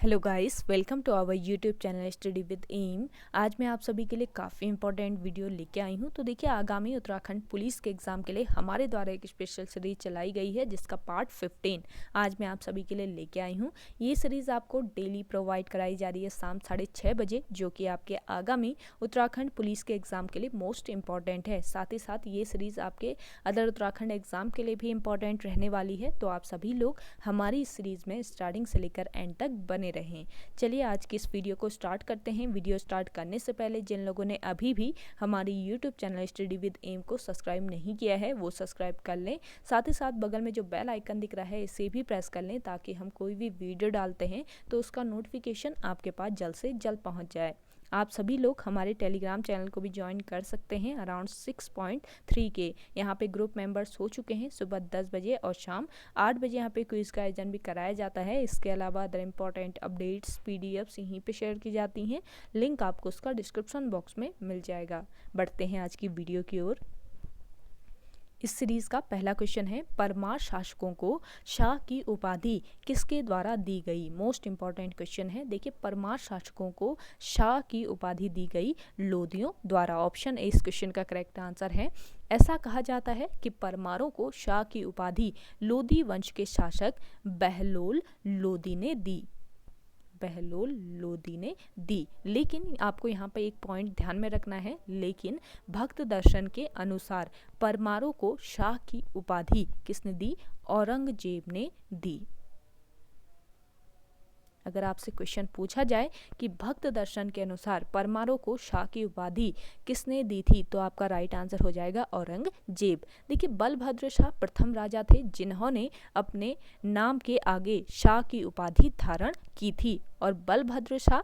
Hello guys, welcome to our YouTube channel study with M. आज मैं आप सभी के लिए काफ़ी इंपॉर्टेंट वीडियो लेके आई हूँ। तो देखिए, आगामी उत्तराखंड पुलिस के एग्ज़ाम के लिए हमारे द्वारा एक स्पेशल सीरीज चलाई गई है जिसका पार्ट 15 आज मैं आप सभी के लिए लेके आई हूँ। ये सीरीज़ आपको डेली प्रोवाइड कराई जा रही है शाम 6:30 बजे, जो कि आपके आगामी उत्तराखंड पुलिस के एग्ज़ाम के लिए मोस्ट इंपॉर्टेंट है। साथ ही साथ ये सीरीज़ आपके अदर उत्तराखंड एग्ज़ाम के लिए भी इंपॉर्टेंट रहने वाली है। तो आप सभी लोग हमारी इस सीरीज़ में स्टार्टिंग से लेकर एंड तक बने रहें। चलिए आज की इस वीडियो को स्टार्ट करते हैं। वीडियो स्टार्ट करने से पहले जिन लोगों ने अभी भी हमारी YouTube channel study with M को सब्सक्राइब नहीं किया है वो सब्सक्राइब कर लें। साथ ही साथ बगल में जो बेल आइकन दिख रहा है इसे भी प्रेस कर लें ताकि हम कोई भी वीडियो डालते हैं तो उसका नोटिफिकेशन आपके पास जल्द से जल्द पहुंच जाए। आप सभी लोग हमारे टेलीग्राम चैनल को भी ज्वाइन कर सकते हैं। अराउंड 6.3 के यहाँ पे ग्रुप मेंबर्स हो चुके हैं। सुबह 10 बजे और शाम 8 बजे यहाँ पे क्विज का आयोजन भी कराया जाता है। इसके अलावा अदर इम्पॉर्टेंट अपडेट्स पीडीएफ्स यहीं पे शेयर की जाती हैं। लिंक आपको उसका डिस्क्रिप्शन बॉक्स में मिल जाएगा। बढ़ते हैं आज की वीडियो की ओर। इस सीरीज का पहला क्वेश्चन है, परमार शासकों को शाह की उपाधि किसके द्वारा दी गई। मोस्ट इंपॉर्टेंट क्वेश्चन है। देखिए, परमार शासकों को शाह की उपाधि दी गई लोदियों द्वारा। ऑप्शन ए इस क्वेश्चन का करेक्ट आंसर है। ऐसा कहा जाता है कि परमारों को शाह की उपाधि लोदी वंश के शासक बहलोल लोदी ने दी। बहलोल लोदी ने दी। लेकिन आपको यहाँ पे एक पॉइंट ध्यान में रखना है, लेकिन भक्त दर्शन के अनुसार परमारों को शाह की उपाधि किसने दी? औरंगजेब ने दी। अगर आपसे क्वेश्चन पूछा जाए कि भक्त दर्शन के अनुसार परमारों को शाह की उपाधि किसने दी थी, तो आपका राइट आंसर हो जाएगा औरंगजेब। देखिए, बलभद्र शाह प्रथम राजा थे जिन्होंने अपने नाम के आगे शाह की उपाधि धारण की थी, और बलभद्र शाह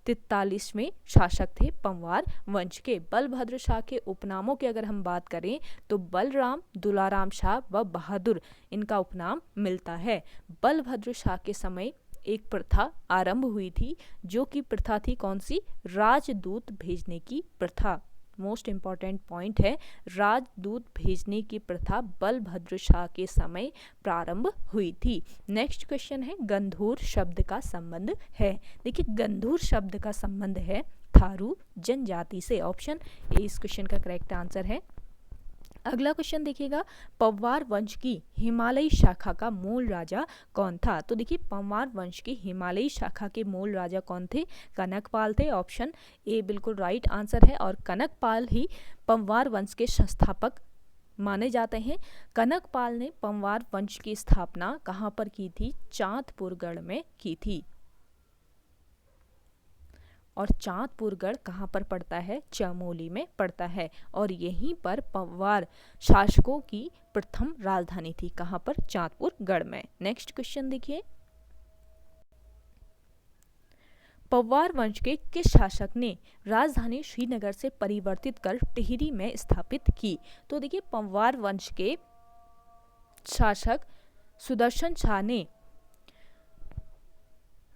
43वें शासक थे पंवार वंश के। बलभद्र शाह के उपनामों की अगर हम बात करें तो बलराम, दुलाराम शाह व बहादुर इनका उपनाम मिलता है। बलभद्र शाह के समय एक प्रथा आरंभ हुई थी, जो कि प्रथा थी कौन सी? राजदूत भेजने की प्रथा। मोस्ट इंपॉर्टेंट पॉइंट है, राजदूत भेजने की प्रथा बलभद्र शाह के समय प्रारंभ हुई थी। नेक्स्ट क्वेश्चन है, गंधूर शब्द का संबंध है। देखिए, गंधूर शब्द का संबंध है थारू जनजाति से। ऑप्शन ए इस क्वेश्चन का करेक्ट आंसर है। अगला क्वेश्चन देखिएगा, पंवार वंश की हिमालयी शाखा का मूल राजा कौन था? तो देखिए, पंवार वंश की हिमालयी शाखा के मूल राजा कौन थे? कनकपाल थे। ऑप्शन ए बिल्कुल राइट आंसर है, और कनकपाल ही पंवार वंश के संस्थापक माने जाते हैं। कनकपाल ने पंवार वंश की स्थापना कहाँ पर की थी? चांदपुरगढ़ में की थी। और चांदपुरगढ़ कहाँ पर पड़ता है? चमोली में पड़ता है, और यहीं पर पंवार शासकों की प्रथम राजधानी थी। कहाँ पर? चांदपुरगढ़ में। नेक्स्ट क्वेश्चन देखिए, पंवार वंश के किस शासक ने राजधानी श्रीनगर से परिवर्तित कर टिहरी में स्थापित की? तो देखिए, पंवार वंश के शासक सुदर्शन शाह ने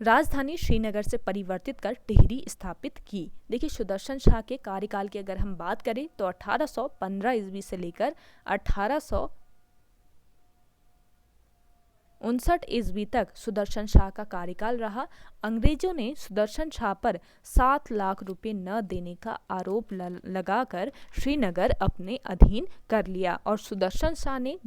राजधानी श्रीनगर से परिवर्तित कर टिहरी स्थापित की। देखिए, सुदर्शन शाह के कार्यकाल की अगर हम बात करें तो 1815 ईस्वी से लेकर 1859 ईस्वी तक सुदर्शन शाह का कार्यकाल रहा। अंग्रेजों ने सुदर्शन शाह पर 7 लाख रुपए न देने का आरोप लगाकर श्रीनगर अपने अधीन कर लिया, और सुदर्शन शाह ने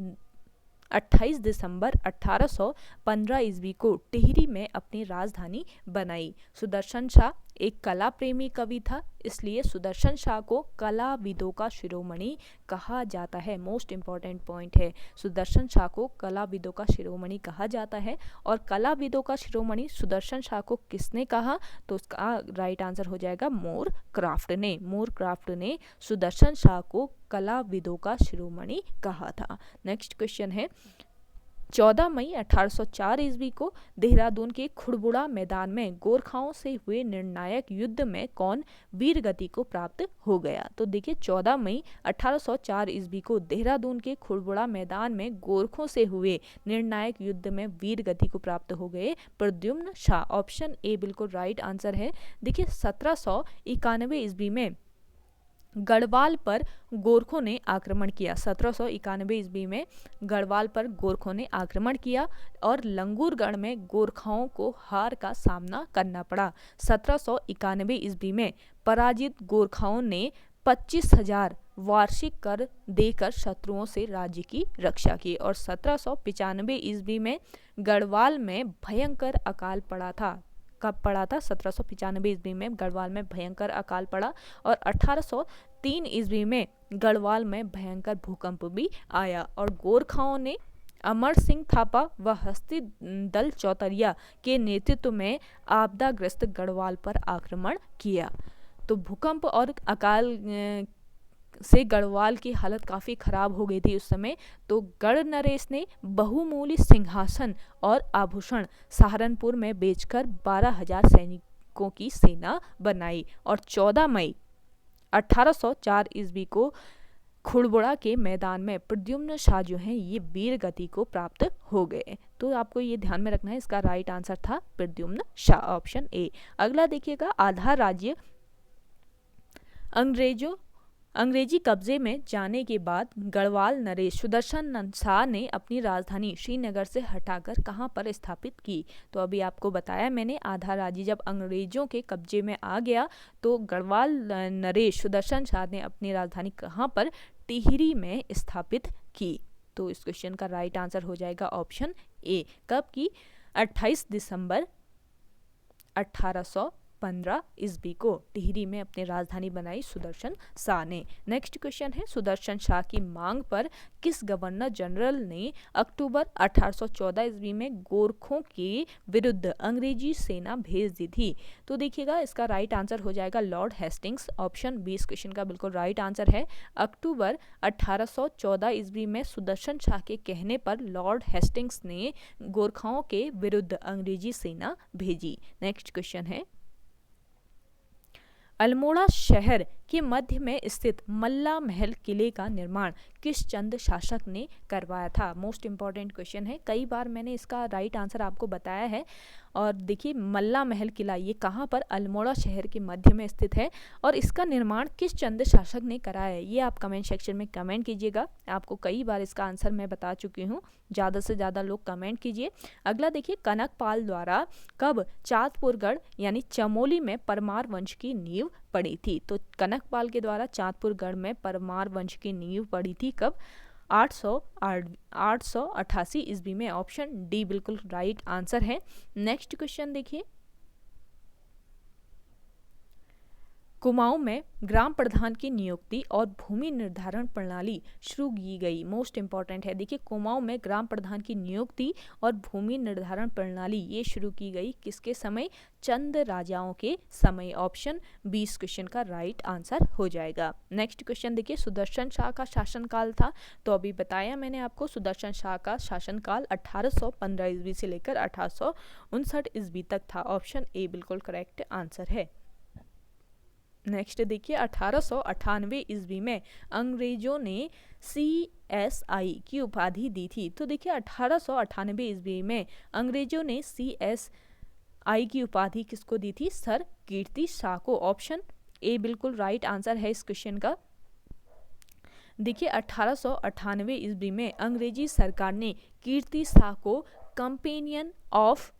28 दिसंबर 1815 ईस्वी को टिहरी में अपनी राजधानी बनाई। सुदर्शन शाह एक कला प्रेमी कवि था, इसलिए सुदर्शन शाह को कलाविदों का शिरोमणि कहा जाता है। मोस्ट इंपॉर्टेंट पॉइंट है, सुदर्शन शाह को कलाविदों का शिरोमणि कहा जाता है। और कलाविदों का शिरोमणि सुदर्शन शाह को किसने कहा? तो उसका राइट आंसर हो जाएगा मोर क्राफ्ट ने। मोर क्राफ्ट ने सुदर्शन शाह को कलाविदों का शिरोमणि कहा था। नेक्स्ट क्वेश्चन है, 14 मई 1804 ईस्वी को देहरादून के खुड़बुड़ा मैदान में गोरखाओं से हुए निर्णायक युद्ध में कौन वीर गति को प्राप्त हो गया? तो देखिए, 14 मई 1804 ईस्वी को देहरादून के खुड़बुड़ा मैदान में गोरखों से हुए निर्णायक युद्ध में वीर गति को प्राप्त हो गए प्रद्युम्न शाह। ऑप्शन ए बिल्कुल राइट आंसर है। देखिए, 1791 ईस्वी में गढ़वाल पर गोरखों ने आक्रमण किया। 1791 ईस्वी में गढ़वाल पर गोरखों ने आक्रमण किया और लंगूरगढ़ में गोरखाओं को हार का सामना करना पड़ा। 1791 ईस्वी में पराजित गोरखाओं ने 25,000 वार्षिक कर देकर शत्रुओं से राज्य की रक्षा की और 1795 ईस्वी में गढ़वाल में भयंकर अकाल पड़ा था। कब पड़ा था? 1795 ईस्वी में गढ़वाल में भयंकर अकाल पड़ा और 1803 ईस्वी में गढ़वाल में भयंकर भूकंप भी आया और गोरखाओं ने अमर सिंह थापा व हस्ती दल चौतरिया के नेतृत्व में आपदाग्रस्त गढ़वाल पर आक्रमण किया। तो भूकंप और अकाल से गढ़वाल की हालत काफ़ी ख़राब हो गई थी उस समय। तो गढ़ नरेश ने बहुमूल्य सिंहासन और आभूषण सहारनपुर में बेचकर 12,000 सैनिकों की सेना बनाई और 14 मई 1804 ईस्वी को खुड़बुड़ा के मैदान में प्रद्युम्न शाह जो हैं ये वीर गति को प्राप्त हो गए। तो आपको ये ध्यान में रखना है, इसका राइट आंसर था प्रद्युम्न शाह, ऑप्शन ए। अगला देखिएगा, आधा राज्य अंग्रेजी कब्जे में जाने के बाद गढ़वाल नरेश सुदर्शन शाह ने अपनी राजधानी श्रीनगर से हटाकर कहां पर स्थापित की। तो अभी आपको बताया मैंने, आधा राज्य जब अंग्रेजों के कब्जे में आ गया तो गढ़वाल नरेश सुदर्शन शाह ने अपनी राजधानी कहां पर? टिहरी में स्थापित की। तो इस क्वेश्चन का राइट आंसर हो जाएगा ऑप्शन ए। कब की? 28 दिसंबर 1815 ईस्वी को टिहरी में अपनी राजधानी बनाई सुदर्शन शाह ने। नेक्स्ट क्वेश्चन है, सुदर्शन शाह की मांग पर किस गवर्नर जनरल ने अक्टूबर 1814 ईस्वी में गोरखों के विरुद्ध अंग्रेजी सेना भेज दी थी? तो देखिएगा, इसका राइट आंसर हो जाएगा लॉर्ड हेस्टिंग्स, ऑप्शन बी इस क्वेश्चन का बिल्कुल राइट आंसर है। अक्टूबर 1814 ईस्वी में सुदर्शन शाह के कहने पर लॉर्ड हेस्टिंग्स ने गोरखाओं के विरुद्ध अंग्रेजी सेना भेजी। नेक्स्ट क्वेश्चन है, अल्मोड़ा शहर के मध्य में स्थित मल्ला महल किले का निर्माण किस चंद शासक ने करवाया था? मोस्ट इंपॉर्टेंट क्वेश्चन है, कई बार मैंने इसका राइट आंसर आपको बताया है। और देखिए, मल्ला महल किला ये कहाँ पर? अल्मोड़ा शहर के मध्य में स्थित है और इसका निर्माण किस चंद शासक ने कराया है? ये आप कमेंट सेक्शन में कमेंट कीजिएगा। आपको कई बार इसका आंसर मैं बता चुकी हूँ, ज़्यादा से ज़्यादा लोग कमेंट कीजिए। अगला देखिए, कनकपाल द्वारा कब चाँदपुरगढ़ यानी चमोली में परमार वंश की नींव पड़ी थी? तो कनकपाल के द्वारा चाँदपुरगढ़ में परमार वंश की नींव पड़ी थी कब? 888 ईस्वी में, ऑप्शन डी बिल्कुल राइट आंसर है। नेक्स्ट क्वेश्चन देखिए, कुमाऊं में ग्राम प्रधान की नियुक्ति और भूमि निर्धारण प्रणाली शुरू की गई। मोस्ट इंपॉर्टेंट है, देखिए कुमाऊं में ग्राम प्रधान की नियुक्ति और भूमि निर्धारण प्रणाली ये शुरू की गई किसके समय? चंद राजाओं के समय, ऑप्शन बी इस क्वेश्चन का राइट आंसर हो जाएगा। नेक्स्ट क्वेश्चन देखिए, सुदर्शन शाह का शासनकाल था, तो अभी बताया मैंने आपको सुदर्शन शाह का शासनकाल 1815 ईस्वी से लेकर 1859 ईस्वी तक था, ऑप्शन ए बिल्कुल करेक्ट आंसर है। नेक्स्ट देखिए, 1898 ईस्वी में अंग्रेजों ने CSI की उपाधि दी थी। तो देखिए, 1898 ईस्वी में अंग्रेजों ने CSI की उपाधि किसको दी थी? सर कीर्ति शाह को, ऑप्शन ए बिल्कुल राइट आंसर है इस क्वेश्चन का। देखिए, 1898 ईस्वी में अंग्रेजी सरकार ने कीर्ति शाह को कंपेनियन ऑफ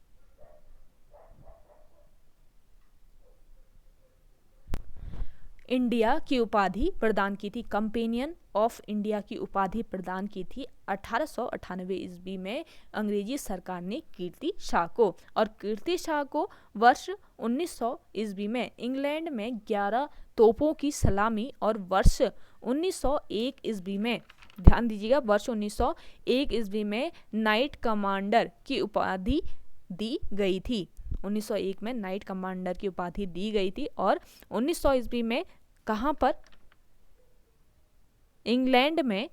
इंडिया की उपाधि प्रदान की थी, कंपेनियन ऑफ इंडिया की उपाधि प्रदान की थी 1898 ईस्वी में अंग्रेजी सरकार ने कीर्ति शाह को। और कीर्ति शाह को वर्ष 1900 ईस्वी में इंग्लैंड में 11 तोपों की सलामी और वर्ष 1901 ईस्वी में, ध्यान दीजिएगा, वर्ष 1901 ईस्वी में नाइट कमांडर की उपाधि दी गई थी। 1901 में नाइट कमांडर की उपाधि दी गई थी और 1900 ईस्वी में कहां पर? इंग्लैंड में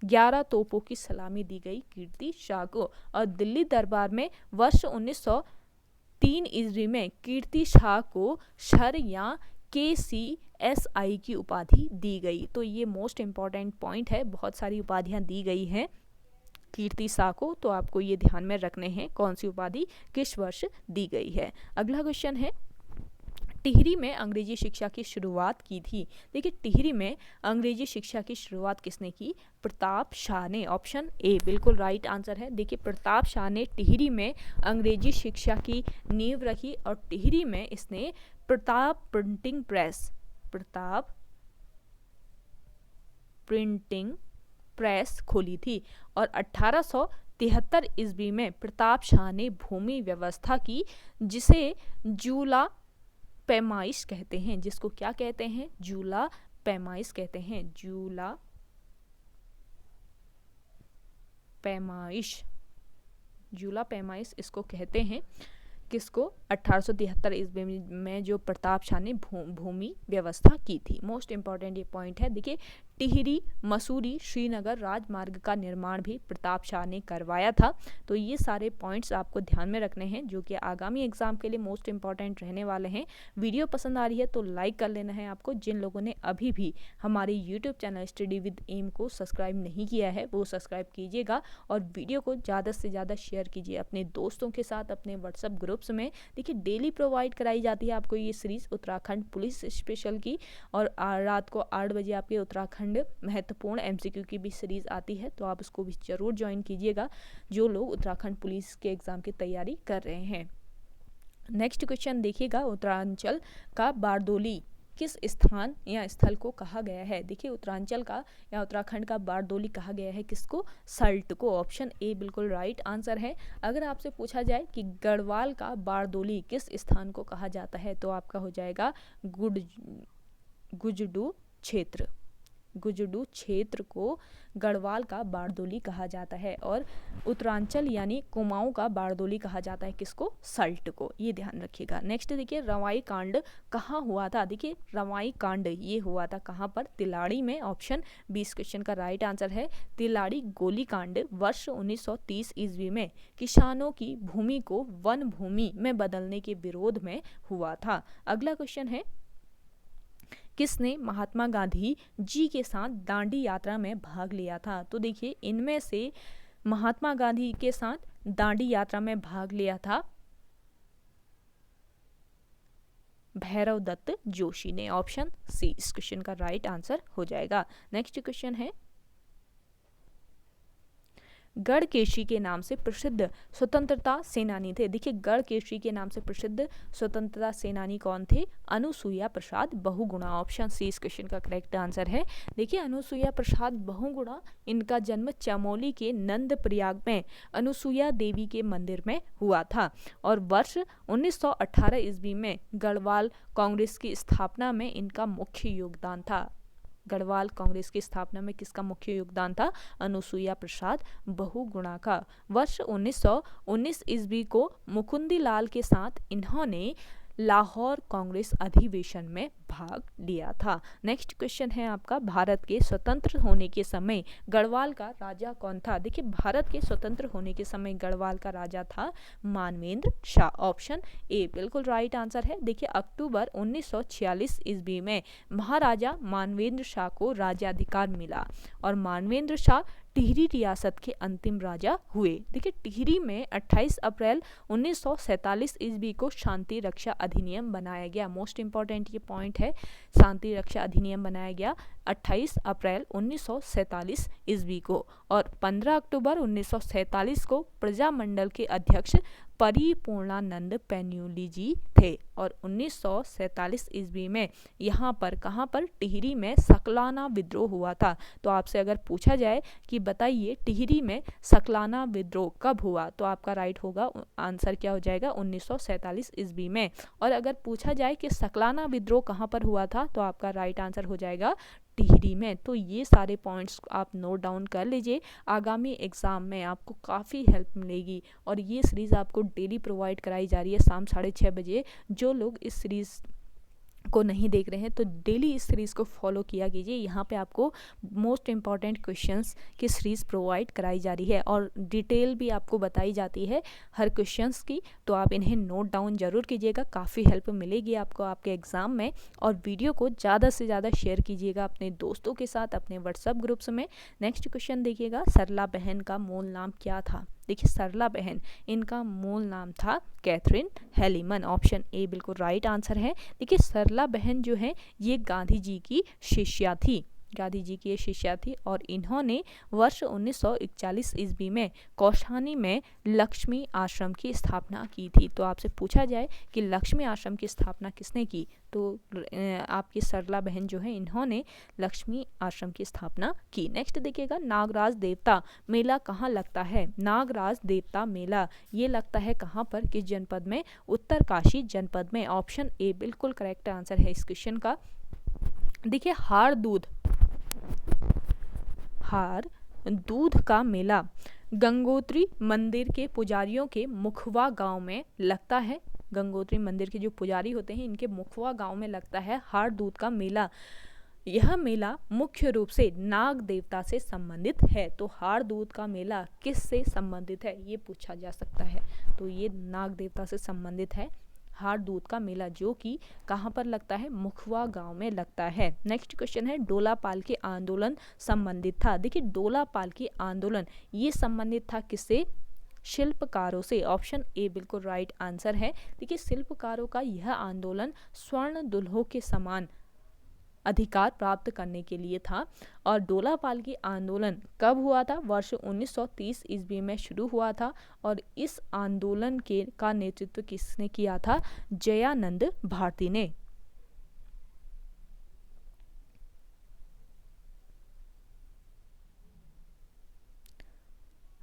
11 तोपों की सलामी दी गई कीर्ति शाह को। और दिल्ली दरबार में वर्ष 1903 ईस्वी में कीर्ति शाह को सर या KCSI की उपाधि दी गई। तो ये मोस्ट इंपॉर्टेंट पॉइंट है, बहुत सारी उपाधियां दी गई हैं कीर्ति शाह को, तो आपको ये ध्यान में रखने हैं कौन सी उपाधि किस वर्ष दी गई है। अगला क्वेश्चन है, टिहरी में अंग्रेजी शिक्षा की शुरुआत की थी? देखिए टिहरी में अंग्रेजी शिक्षा की शुरुआत किसने की? प्रताप शाह ने। ऑप्शन ए बिल्कुल राइट आंसर है। देखिए प्रताप शाह ने टिहरी में अंग्रेजी शिक्षा की नींव रखी और टिहरी में इसने प्रताप प्रिंटिंग प्रेस खोली थी और 1873 ईस्वी में प्रताप शाह ने भूमि व्यवस्था की, जिसे जूला पैमाइश कहते हैं। जिसको क्या कहते हैं? जूला पैमाइश कहते हैं। जूला पैमाइश इसको कहते हैं। किसको? 1873 ईस्वी में जो प्रताप शाह ने भूमि व्यवस्था की थी। मोस्ट इंपॉर्टेंट ये पॉइंट है। देखिए टिहरी मसूरी श्रीनगर राजमार्ग का निर्माण भी प्रताप शाह ने करवाया था। तो ये सारे पॉइंट्स आपको ध्यान में रखने हैं जो कि आगामी एग्जाम के लिए मोस्ट इंपॉर्टेंट रहने वाले हैं। वीडियो पसंद आ रही है तो लाइक कर लेना है आपको। जिन लोगों ने अभी भी हमारे YouTube channel study with M को सब्सक्राइब नहीं किया है वो सब्सक्राइब कीजिएगा और वीडियो को ज़्यादा से ज़्यादा शेयर कीजिए अपने दोस्तों के साथ, अपने व्हाट्सएप ग्रुप्स में। देखिए डेली प्रोवाइड कराई जाती है आपको ये सीरीज उत्तराखंड पुलिस स्पेशल की, और रात को 8 बजे आपके उत्तराखंड महत्वपूर्ण एमसीक्यू की भी सीरीज आती है, तो आप उसको भी जरूर ज्वाइन कीजिएगा जो लोग उत्तराखंड पुलिस के एग्जाम की तैयारी कर रहे हैं। नेक्स्ट क्वेश्चन देखिएगा, उत्तरांचल का बारदोली किस स्थान या स्थल को कहा गया है? देखिए उत्तरांचल का या उत्तराखंड का बारदोली कहा गया है किसको? सल्ट को। ऑप्शन ए बिल्कुल राइट आंसर है। अगर आपसे पूछा जाए कि गढ़वाल का बारदोली किस स्थान को कहा जाता है तो आपका हो जाएगा गुजडू क्षेत्र को गढ़वाल का बारदोली कहा जाता है, और उत्तरांचल यानी कुमाऊं का बारदोली कहा जाता है किसको? सल्ट को। ये ध्यान रखिएगा। नेक्स्ट देखिए रवाई कांड कहाँ हुआ था? देखिए रवाई कांड ये हुआ था कहाँ पर? तिलाड़ी में। ऑप्शन 20 क्वेश्चन का राइट आंसर है। तिलाड़ी गोली कांड वर्ष 1930 ईस्वी में किसानों की भूमि को वन भूमि में बदलने के विरोध में हुआ था। अगला क्वेश्चन है, किसने महात्मा गांधी जी के साथ दांडी यात्रा में भाग लिया था? तो देखिए इनमें से महात्मा गांधी के साथ दांडी यात्रा में भाग लिया था भैरव दत्त जोशी ने। ऑप्शन सी इस क्वेश्चन का राइट आंसर हो जाएगा। नेक्स्ट क्वेश्चन है, गढ़केशी के नाम से प्रसिद्ध स्वतंत्रता सेनानी थे। देखिए गढ़केशी के नाम से प्रसिद्ध स्वतंत्रता सेनानी कौन थे? अनुसुईया प्रसाद बहुगुणा। ऑप्शन सी इस क्वेश्चन का करेक्ट आंसर है। देखिए अनुसुईया प्रसाद बहुगुणा, इनका जन्म चमोली के नंद प्रयाग में अनुसुईया देवी के मंदिर में हुआ था, और वर्ष 1918 ईस्वी में गढ़वाल कांग्रेस की स्थापना में इनका मुख्य योगदान था। गढ़वाल कांग्रेस की स्थापना में किसका मुख्य योगदान था? अनुसुईया प्रसाद बहुगुणा का। वर्ष 1919 ईस्वी को मुकुंदी लाल के साथ इन्होंने लाहौर कांग्रेस अधिवेशन में भाग लिया था। नेक्स्ट क्वेश्चन है आपका, भारत के स्वतंत्र होने के समय गढ़वाल का राजा कौन था? देखिए भारत के स्वतंत्र होने के समय गढ़वाल का राजा था मानवेंद्र शाह। ऑप्शन ए बिल्कुल राइट आंसर है। देखिए अक्टूबर 1946 ईस्वी में महाराजा मानवेंद्र शाह को राज्याधिकार मिला और मानवेंद्र शाह टिहरी रियासत के अंतिम राजा हुए। देखिए टिहरी में 28 अप्रैल 1947 ईस्वी को शांति रक्षा अधिनियम बनाया गया। मोस्ट इंपॉर्टेंट ये पॉइंट है, शांति रक्षा अधिनियम बनाया गया 28 अप्रैल 1947 ईस्वी को, और 15 अक्टूबर 1947 को प्रजामंडल के अध्यक्ष परिपूर्णानंद पैन्यूली जी थे, और 1947 ईस्वी में यहाँ पर कहाँ पर? टिहरी में सकलाना विद्रोह हुआ था। तो आपसे अगर पूछा जाए कि बताइए टिहरी में सकलाना विद्रोह कब हुआ, तो आपका राइट होगा आंसर क्या हो जाएगा? 1947 ईस्वी में। और अगर पूछा जाए कि सकलाना विद्रोह कहाँ पर हुआ था, तो आपका राइट आंसर हो जाएगा टिहरी में। तो ये सारे पॉइंट्स आप नोट डाउन कर लीजिए, आगामी एग्जाम में आपको काफ़ी हेल्प मिलेगी। और ये सीरीज़ आपको डेली प्रोवाइड कराई जा रही है शाम 6:30 बजे। जो लोग इस सीरीज़ को नहीं देख रहे हैं तो डेली इस सीरीज़ को फॉलो किया कीजिए। यहाँ पे आपको मोस्ट इम्पॉर्टेंट क्वेश्चंस की सीरीज़ प्रोवाइड कराई जा रही है और डिटेल भी आपको बताई जाती है हर क्वेश्चंस की, तो आप इन्हें नोट डाउन जरूर कीजिएगा, काफ़ी हेल्प मिलेगी आपको आपके एग्ज़ाम में। और वीडियो को ज़्यादा से ज़्यादा शेयर कीजिएगा अपने दोस्तों के साथ, अपने व्हाट्सएप ग्रुप्स में। नेक्स्ट क्वेश्चन देखिएगा, सरला बहन का मूल नाम क्या था? देखिए सरला बहन, इनका मूल नाम था कैथरीन हेलीमन। ऑप्शन ए बिल्कुल राइट आंसर है। देखिए सरला बहन जो है ये गांधी जी की शिष्या थी, गांधी जी की ये शिष्या थी और इन्होंने वर्ष 1941 ईस्वी में कौशानी में लक्ष्मी आश्रम की स्थापना की थी। तो आपसे पूछा जाए कि लक्ष्मी आश्रम की स्थापना किसने की, तो आपकी सरला बहन जो है इन्होंने लक्ष्मी आश्रम की स्थापना की। नेक्स्ट देखिएगा, नागराज देवता मेला कहाँ लगता है। नागराज देवता मेला ये लगता है कहाँ पर, किस जनपद में, उत्तरकाशी जनपद में। ऑप्शन ए बिल्कुल करेक्ट आंसर है इस क्वेश्चन का। देखिए हार दूध का मेला गंगोत्री मंदिर के पुजारियों के मुखवा गांव में लगता है। गंगोत्री मंदिर के जो पुजारी होते हैं इनके मुखवा गांव में लगता है हार दूध का मेला। यह मेला मुख्य रूप से नाग देवता से संबंधित है। तो हार दूध का मेला किस से संबंधित है ये पूछा जा सकता है, तो ये नाग देवता से संबंधित है हार दूध का मेला, जो कि कहाँ पर लगता है, मुखवा गांव में लगता है। नेक्स्ट क्वेश्चन है, डोला पालकी आंदोलन संबंधित था। देखिए डोला पालकी आंदोलन ये संबंधित था किससे, शिल्पकारों से। ऑप्शन ए बिल्कुल राइट आंसर है। देखिए शिल्पकारों का यह आंदोलन स्वर्ण दुल्हों के समान अधिकार प्राप्त करने के लिए था। और डोला पालकी आंदोलन कब हुआ था, वर्ष 1930 ईस्वी में शुरू हुआ था। और इस आंदोलन का नेतृत्व किसने किया था, जयानंद भारती ने।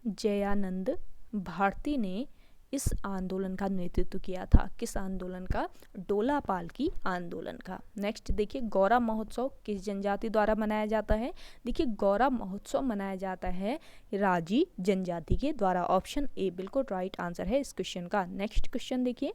जयानंद भारती ने इस आंदोलन का नेतृत्व किया था। किस आंदोलन का, डोला पालकी आंदोलन का। नेक्स्ट देखिए, गौरा महोत्सव किस जनजाति द्वारा मनाया जाता है। देखिए गौरा महोत्सव मनाया जाता है राजी जनजाति के द्वारा। ऑप्शन ए बिल्कुल राइट आंसर है इस क्वेश्चन का। नेक्स्ट क्वेश्चन देखिए,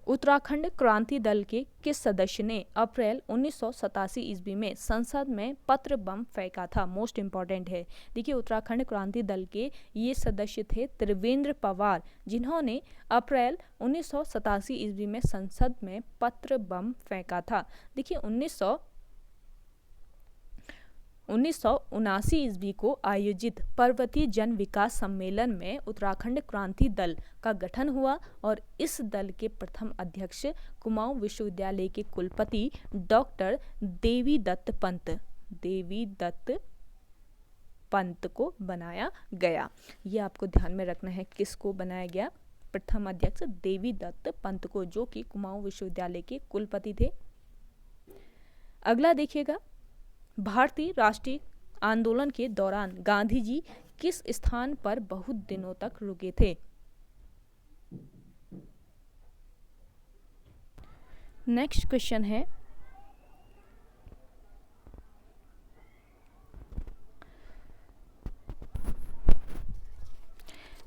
उत्तराखंड क्रांति दल के किस सदस्य ने अप्रैल 1987 ईस्वी में संसद में पत्र बम फेंका था। मोस्ट इंपॉर्टेंट है। देखिए उत्तराखंड क्रांति दल के ये सदस्य थे त्रिवेंद्र पवार, जिन्होंने अप्रैल 1987 ईस्वी में संसद में पत्र बम फेंका था। देखिए 1979 ईस्वी को आयोजित पर्वतीय जन विकास सम्मेलन में उत्तराखंड क्रांति दल का गठन हुआ और इस दल के प्रथम अध्यक्ष कुमाऊं विश्वविद्यालय के कुलपति डॉक्टर देवी दत्त पंत को बनाया गया। ये आपको ध्यान में रखना है, किसको बनाया गया, प्रथम अध्यक्ष देवी दत्त पंत को, जो कि कुमाऊं विश्वविद्यालय के कुलपति थे। अगला देखिएगा, भारतीय राष्ट्रीय आंदोलन के दौरान गांधी जी किस स्थान पर बहुत दिनों तक रुके थे। नेक्स्ट क्वेश्चन है,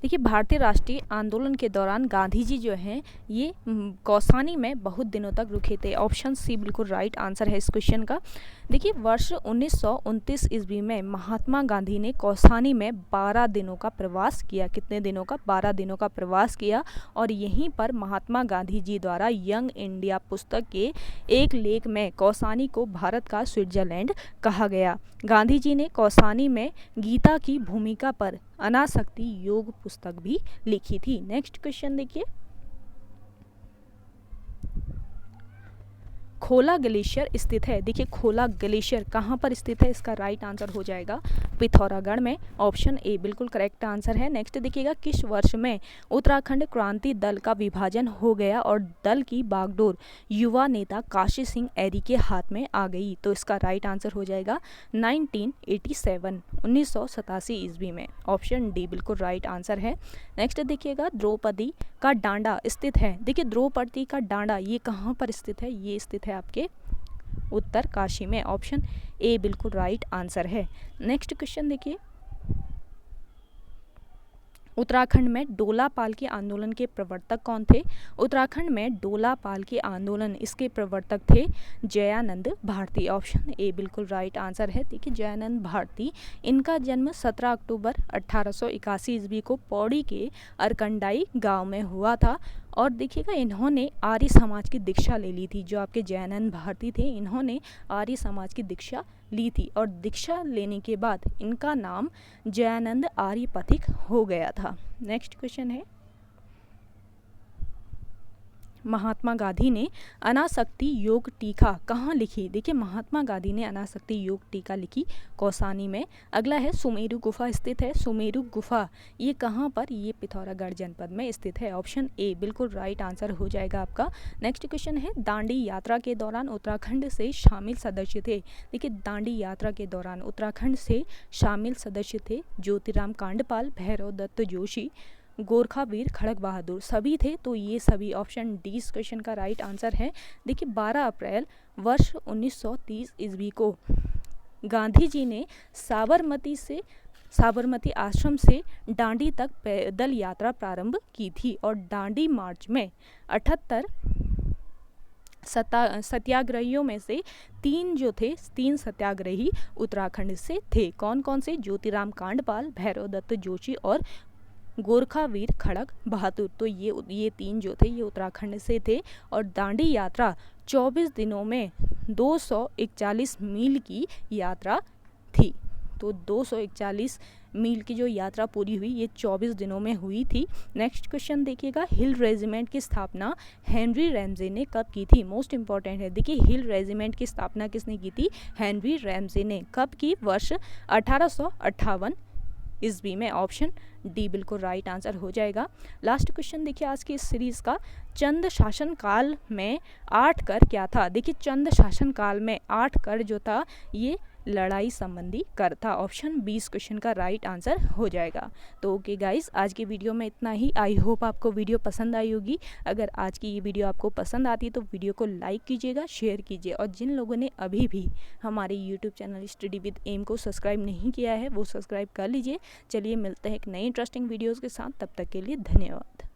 देखिए भारतीय राष्ट्रीय आंदोलन के दौरान गांधी जी जो हैं ये कौसानी में बहुत दिनों तक रुके थे। ऑप्शन सी बिल्कुल राइट आंसर है इस क्वेश्चन का। देखिए वर्ष 1929 ईस्वी में महात्मा गांधी ने कौसानी में 12 दिनों का प्रवास किया। कितने दिनों का, 12 दिनों का प्रवास किया। और यहीं पर महात्मा गांधी जी द्वारा यंग इंडिया पुस्तक के एक लेख में कौसानी को भारत का स्विट्जरलैंड कहा गया। गांधी जी ने कौसानी में गीता की भूमिका पर अनासक्ति योग पुस्तक भी लिखी थी। नेक्स्ट क्वेश्चन देखिए, खोला ग्लेशियर स्थित है। देखिए खोला ग्लेशियर कहाँ पर स्थित है, इसका राइट आंसर हो जाएगा पिथौरागढ़ में। ऑप्शन ए बिल्कुल करेक्ट आंसर है। नेक्स्ट देखिएगा, किस वर्ष में उत्तराखंड क्रांति दल का विभाजन हो गया और दल की बागडोर युवा नेता काशी सिंह ऐरी के हाथ में आ गई। तो इसका राइट आंसर हो जाएगा 1987 ईस्वी में। ऑप्शन डी बिल्कुल राइट आंसर है। नेक्स्ट देखिएगा, द्रौपदी का डांडा स्थित है। देखिए द्रौपदी का डांडा ये कहाँ पर स्थित है, ये स्थित है आपके उत्तरकाशी में। ऑप्शन ए बिल्कुल राइट आंसर है। नेक्स्ट क्वेश्चन देखिए, उत्तराखंड में डोला पालकी आंदोलन के प्रवर्तक कौन थे। उत्तराखंड में डोला पालकी आंदोलन इसके प्रवर्तक थे जयानंद भारती। ऑप्शन ए बिल्कुल राइट आंसर है। देखिए जयानंद भारती, इनका जन्म 17 अक्टूबर 1881 ईस्वी को पौड़ी के अरकंडाई गांव में हुआ था और देखिएगा इन्होंने आर्य समाज की दीक्षा ले ली थी। जो आपके जयानंद भारती थे, इन्होंने आर्य समाज की दीक्षा ली थी और दीक्षा लेने के बाद इनका नाम जयानंद आर्य पथिक हो गया था। नेक्स्ट क्वेश्चन है, महात्मा गांधी ने अनासक्ति योग टीका कहाँ लिखी? देखिए महात्मा गांधी ने अनासक्ति योग टीका लिखी कौसानी में। अगला है सुमेरु गुफा स्थित है। सुमेरु गुफा ये कहाँ पर? ये पिथौरागढ़ जनपद में स्थित है। ऑप्शन ए बिल्कुल राइट आंसर हो जाएगा आपका। नेक्स्ट क्वेश्चन है, दांडी यात्रा के दौरान उत्तराखंड से शामिल सदस्य थे। देखिए दांडी यात्रा के दौरान उत्तराखंड से शामिल सदस्य थे ज्योतिराम कांडपाल, भैरव दत्त जोशी, गोरखा वीर खड़क बहादुर, सभी थे। तो ये सभी ऑप्शन डी इस क्वेश्चन का राइट आंसर है। देखिए 12 अप्रैल वर्ष 1930 ईस्वी को गांधी जी ने साबरमती आश्रम से दांडी तक पैदल यात्रा प्रारंभ की थी और दांडी मार्च में 78 सत्याग्रहियों में से 3 सत्याग्रही उत्तराखंड से थे। कौन कौन से? ज्योतिराम कांडपाल, भैरव दत्त जोशी और गोरखा वीर खड़क बहादुर। तो ये 3 जो थे ये उत्तराखंड से थे और दांडी यात्रा 24 दिनों में 241 मील की यात्रा थी। तो 241 मील की जो यात्रा पूरी हुई ये 24 दिनों में हुई थी। नेक्स्ट क्वेश्चन देखिएगा, हिल रेजिमेंट की स्थापना हेनरी रैमजे ने कब की थी? मोस्ट इंपॉर्टेंट है। देखिए हिल रेजिमेंट की स्थापना किसने की थी? हेनरी रैमजे ने। कब की? वर्ष 1858 ईस्वी में। ऑप्शन डी बिल्कुल राइट आंसर हो जाएगा। लास्ट क्वेश्चन देखिए आज की इस सीरीज का, चंद शासन काल में 8 कर क्या था? देखिए चंद शासन काल में 8 कर जो था ये लड़ाई संबंधी कर था। ऑप्शन 20 क्वेश्चन का राइट आंसर हो जाएगा। तो ओके गाइस, आज की वीडियो में इतना ही। आई होप आपको वीडियो पसंद आई होगी। अगर आज की ये वीडियो आपको पसंद आती है तो वीडियो को लाइक कीजिएगा, शेयर कीजिए और जिन लोगों ने अभी भी हमारे YouTube channel study with M को सब्सक्राइब नहीं किया है वो सब्सक्राइब कर लीजिए। चलिए मिलते हैं एक नई इंटरेस्टिंग वीडियोज़ के साथ, तब तक के लिए धन्यवाद।